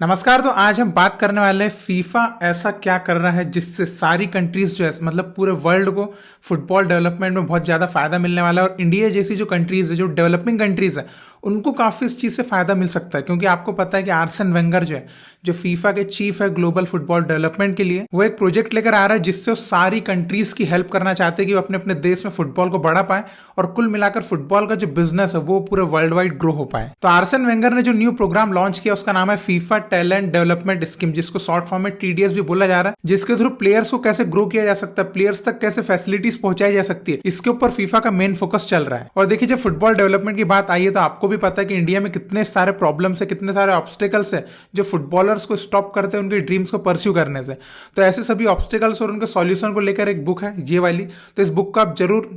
नमस्कार। तो आज हम बात करने वाले हैं फीफा ऐसा क्या कर रहा है जिससे सारी कंट्रीज जो है मतलब पूरे वर्ल्ड को फुटबॉल डेवलपमेंट में बहुत ज़्यादा फायदा मिलने वाला है और इंडिया जैसी जो कंट्रीज है, जो डेवलपिंग कंट्रीज है, उनको काफ़ी इस चीज़ से फ़ायदा मिल सकता है। क्योंकि आपको पता है कि आर्सेन वेंगर जो है, जो फीफा के चीफ है ग्लोबल फुटबॉल डेवलपमेंट के लिए, वो एक प्रोजेक्ट लेकर आ रहा है जिससे वो सारी कंट्रीज की हेल्प करना चाहते हैं कि वो अपने अपने देश में फुटबॉल को बढ़ा पाए और कुल मिलाकर फुटबॉल का जो बिजनेस है वो पूरे वर्ल्ड वाइड ग्रो हो पाए। तो आर्सेन वेंगर ने जो न्यू प्रोग्राम लॉन्च किया उसका नाम है फीफा टैलेंट डेवलपमेंट स्कीम, जिसको शॉर्ट फॉर्म में टीडीएस भी बोला जा रहा है, जिसके थ्रू प्लेयर्स को कैसे ग्रो किया जा सकता है, प्लेयर्स तक कैसे फैसिलिटीज पहुंचाई जा सकती है, इसके ऊपर फीफा का मेन फोकस चल रहा है। और देखिए, जब फुटबॉल डेवलपमेंट की बात आई है तो आपको भी पता है कि इंडिया में कितने सारे प्रॉब्लम्स है, कितने सारे ऑब्स्टिकल्स है जो फुटबॉलर्स को स्टॉप करते हैं उनके ड्रीम्स को परस्यू करने से। तो ऐसे सभी ऑब्स्टिकल्स और उनके सॉल्यूशन को लेकर एक बुक है ये वाली, तो इस बुक को आप जरूर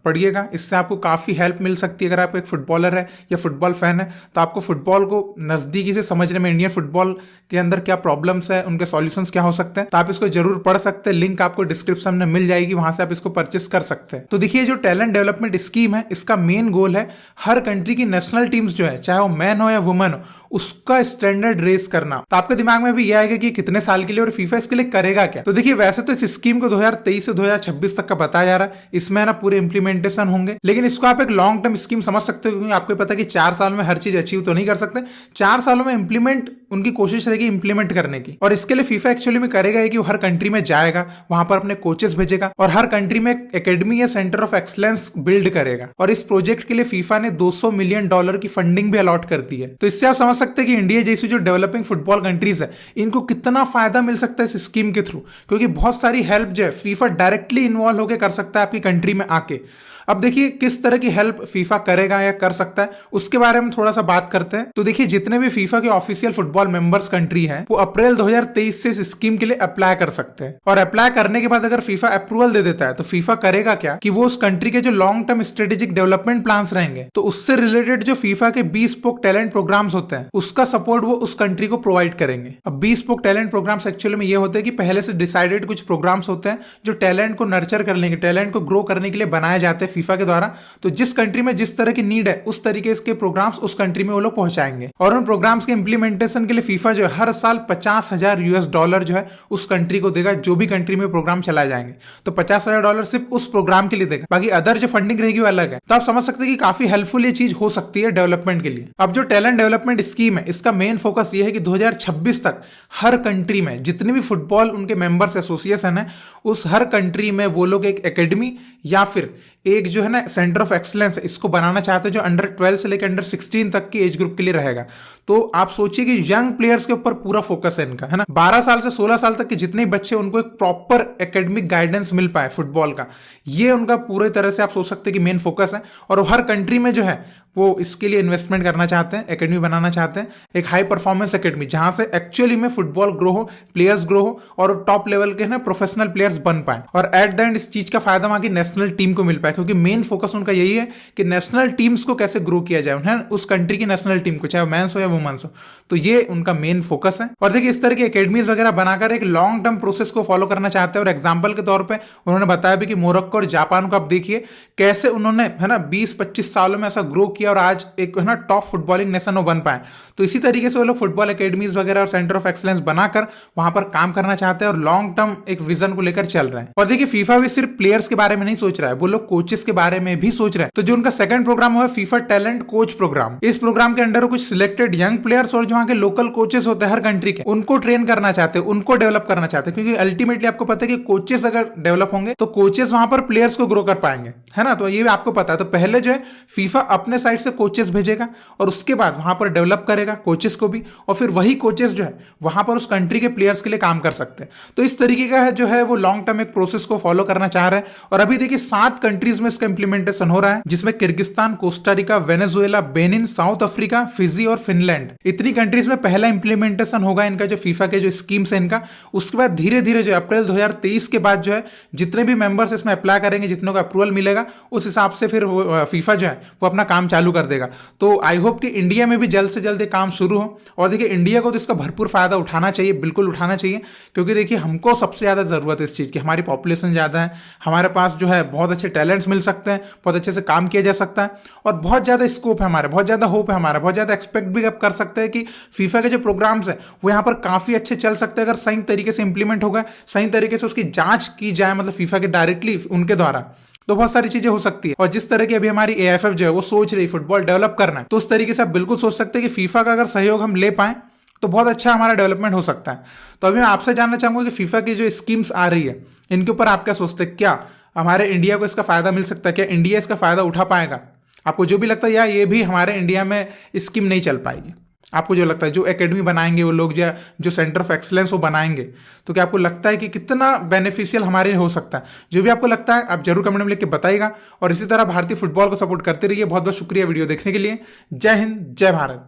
पढ़िएगा। इससे आपको काफी हेल्प मिल सकती है। अगर आप एक फुटबॉलर है या फुटबॉल फैन है तो आपको फुटबॉल को नजदीकी से समझने में, इंडियन फुटबॉल के अंदर क्या प्रॉब्लम्स है, उनके सॉल्यूशंस क्या हो सकते हैं, तो आप इसको जरूर पढ़ सकते हैं। लिंक आपको डिस्क्रिप्शन में मिल जाएगी, वहां से आप इसको परचेस कर सकते हैं। तो देखिए, जो टैलेंट डेवलपमेंट स्कीम है, इसका मेन गोल है हर कंट्री की नेशनल टीम्स जो है, चाहे वो मैन हो या वुमेन हो, उसका स्टैंडर्ड रेस करना। तो आपके दिमाग में भी यह आएगा कि कितने साल के लिए और फीफा इसके लिए करेगा क्या। तो देखिए, वैसे तो इस स्कीम को 2023 से 2026 तक का बताया जा रहा है, इसमें ना पूरे इंप्लीमेंटेशन होंगे, लेकिन इसको आप एक लॉन्ग टर्म स्कीम समझ सकते हो, क्योंकि आपको पता है कि 4 साल में हर चीज अचीव तो नहीं कर सकते। 4 सालों में इंप्लीमेंट उनकी कोशिश रहेगी इंप्लीमेंट करने की। और इसके लिए फीफा एक्चुअली में करेगा कि वो हर कंट्री में जाएगा, वहां पर अपने कोचेस भेजेगा और हर कंट्री में एक एकेडमी या सेंटर ऑफ एक्सलेंस बिल्ड करेगा। और इस प्रोजेक्ट के लिए फीफा ने $200 मिलियन की फंडिंग भी अलॉट कर दी है। तो इससे आप समझ सकते हैं कि इंडिया जैसी जो डेवलपिंग फुटबॉल कंट्रीज है, इनको कितना फायदा मिल सकता है इस स्कीम के थ्रू, क्योंकि बहुत सारी हेल्प जो है फीफा डायरेक्टली इन्वॉल्व होकर कर सकता है आपकी कंट्री में आके। अब देखिए, किस तरह की हेल्प फीफा करेगा या कर सकता है, उसके बारे में थोड़ा सा बात करते हैं। तो देखिए, जितने भी फीफा के ऑफिशियल फुटबॉल मेंबर्स कंट्री हैं, वो अप्रैल 2023 से इस स्कीम के लिए अप्लाई कर सकते हैं। और अप्लाई करने के बाद अगर फीफा अप्रूवल दे देता है तो फीफा करेगा क्या कि वो उस कंट्री के जो long term strategic development plans रहेंगे, तो उससे रिलेटेड जो फीफा के 20 स्पोक टैलेंट प्रोग्राम्स होते हैं, उसका सपोर्ट वो उस कंट्री को प्रोवाइड करेंगे। अब 20 स्पोक टैलेंट प्रोग्राम्स एक्चुअली में ये होते हैं कि पहले से डिसाइडेड कुछ प्रोग्राम्स होते हैं जो टैलेंट को नर्चर करने के, टैलेंट को ग्रो करने के लिए बनाए जाते हैं फीफा के द्वारा। तो जिस कंट्री में जिस तरह की नीड है, उस तरीके के प्रोग्राम्स उस कंट्री में वो लोग पहुंचाएंगे। और उन प्रोग्राम्स के इंप्लीमेंटेशन के लिए फीफा जो है हर साल $50,000 जो है उस कंट्री को देगा, जो भी कंट्री में प्रोग्राम चलाए जाएंगे। तो $50,000 सिर्फ उस प्रोग्राम के लिए देगा, बाकी अदर जो फंडिंग रहेगी वो अलग है। तो आप समझ सकते हैं कि काफी हेल्पफुल ये चीज हो सकती है डेवलपमेंट के लिए। अब जो टैलेंट डेवलपमेंट स्कीम है, इसका मेन फोकस ये है कि 2026 तक हर कंट्री में जितनी भी फुटबॉल उनके मेंबर्स एसोसिएशन है, उस हर कंट्री में वो लोग एक एकेडमी या फिर एक जो है ना सेंटर ऑफ एक्सलेंस, इसको बनाना चाहते हैं जो अंडर 12 से लेकर अंडर 16 तक की एज ग्रुप के लिए रहेगा। तो आप सोचिए कि यंग प्लेयर्स के ऊपर पूरा फोकस है इनका, है ना। 12 साल से 16 साल तक के जितने बच्चे, उनको एक प्रॉपर एकेडमिक गाइडेंस मिल पाए फुटबॉल का, ये उनका पूरी तरह से आप सोच सकते हैं कि मेन फोकस है। और हर कंट्री में जो है वो इसके लिए इन्वेस्टमेंट करना चाहते हैं, एकेडमी बनाना चाहते हैं, एक हाई परफॉर्मेंस एकेडमी, जहां से एक्चुअली में फुटबॉल ग्रो हो, प्लेयर्स ग्रो हो और टॉप लेवल के ना प्रोफेशनल प्लेयर्स बन पाए। और एट द एंड इस चीज का फायदा वहां की नेशनल टीम को मिल पाए, क्योंकि मेन फोकस उनका यही है कि नेशनल टीम्स को कैसे ग्रो किया जाए, है उस कंट्री की नेशनल टीम को, चाहे मेंस हो या वुमेन्स हो। तो ये उनका मेन फोकस है। और देखिए, इस तरह की एकेडमीज वगैरह बनाकर एक लॉन्ग टर्म प्रोसेस को फॉलो करना चाहते हैं। और एग्जाम्पल के तौर पर उन्होंने बताया भी कि मोरक्को और जापान को आप देखिए कैसे उन्होंने, है ना, 20-25 सालों में ऐसा ग्रो किया और आज एक, है ना, टॉप फुटबॉलिंग नेशन वो बन पाए। तो इसी तरीके से वो लोग फुटबॉल एकेडमीज वगैरह और सेंटर ऑफ एक्सलेंस बनाकर वहां पर काम करना चाहते हैं और लॉन्ग टर्म एक विजन को लेकर चल रहे हैं। और देखिए, फीफा भी सिर्फ प्लेयर्स के बारे में नहीं सोच रहा है, वो लोग कोचेस के बारे में भी सोच रहे हैं। तो जो उनका सेकंड प्रोग्राम हुआ फीफा टैलेंट कोच प्रोग्राम, इस प्रोग्राम के अंडर कुछ सिलेक्टेड यंग प्लेयर्स और जो वहां के लोकल कोचेस होते हैं हर कंट्री के, उनको ट्रेन करना चाहते हैं, उनको डेवलप करना चाहते हैं। क्योंकि अल्टीमेटली आपको पता है कि कोचेस अगर डेवलप होंगे तो कोचेस वहां पर प्लेयर्स को ग्रो कर पाएंगे, है ना। तो ये भी आपको पता है। तो पहले जो है फीफा अपने साइड से कोचेस भेजेगा और उसके बाद वहां पर डेवलप करेगा कोचेस को भी, और फिर वही कोचेस जो है वहां पर उस कंट्री के प्लेयर्स के लिए काम कर सकते हैं। तो इस तरीके का है जो है वो लॉन्ग टर्म एक प्रोसेस को फॉलो करना चाह रहे हैं। और अभी देखिए 7 कंट्रीज में इसका इंप्लीमेंटेशन हो रहा है, जिसमें Kyrgyzstan, Costa Rica, Venezuela, Benin, south Africa, Fiji और फिनलैंड, इतनी कंट्रीज में पहला इंप्लीमेंटेशन होगा इनका, जो फीफा के जो स्कीम्स है इनका। उसके बाद धीरे धीरे जो अप्रैल 2023 के बाद जो है जितने भी मेंबर्स इसमें अप्लाई करेंगे, जितनों का अप्रूवल मिलेगा, उस हिसाब से फिर फीफा जो है वो अपना काम चालू कर देगा। तो आई होप कि इंडिया में भी जल्द से जल्द काम शुरू हो। और देखिए, इंडिया को तो इसका भरपूर फायदा उठाना चाहिए, बिल्कुल उठाना चाहिए, क्योंकि देखिए हमको सबसे ज्यादा जरूरत है इस चीज की। हमारी पॉपुलेशन ज्यादा है, हमारे पास जो है बहुत अच्छे टैलेंट्स मिल सकते हैं, बहुत अच्छे से काम किया जा सकता है और बहुत ज्यादा स्कोप है हमारे, बहुत ज्यादा होप है हमारा, बहुत ज्यादा एक्सपेक्ट भी डेवलप कर सकते हैं कि फीफा के जो प्रोग्राम्स है वो यहाँ पर काफी अच्छे चल सकते हैं अगर सही तरीके से इंप्लीमेंट हो गए, सही तरीके से उसकी जांच की जाए, मतलब फीफा के डायरेक्टली उनके द्वारा, तो बहुत सारी चीजें हो सकती है। और जिस तरह की अभी हमारी एएफएफ जो है वो सोच रही फुटबॉल डेवलप करना है, तो उस तरीके से आप बिल्कुल सोच सकते हैं कि फीफा का अगर सहयोग हम ले पाए तो बहुत अच्छा हमारा डेवलपमेंट हो सकता है। तो अभी मैं आपसे जानना चाहूंगा कि फीफा की जो स्कीम्स आ रही है इनके ऊपर आप क्या सोचते हैं, क्या हमारे इंडिया को इसका फायदा मिल सकता है, क्या इंडिया इसका फायदा उठा पाएगा? आपको जो भी लगता है या ये भी हमारे इंडिया में स्कीम नहीं चल पाएगी? आपको जो लगता है जो एकेडमी बनाएंगे वो लोग, या जो सेंटर ऑफ एक्सलेंस वो बनाएंगे, तो क्या आपको लगता है कि कितना बेनिफिशियल हमारे लिए हो सकता है? जो भी आपको लगता है आप जरूर कमेंट में लिख के बताइएगा। और इसी तरह भारतीय फुटबॉल को सपोर्ट करते रहिए। बहुत बहुत शुक्रिया वीडियो देखने के लिए। जय हिंद, जय भारत।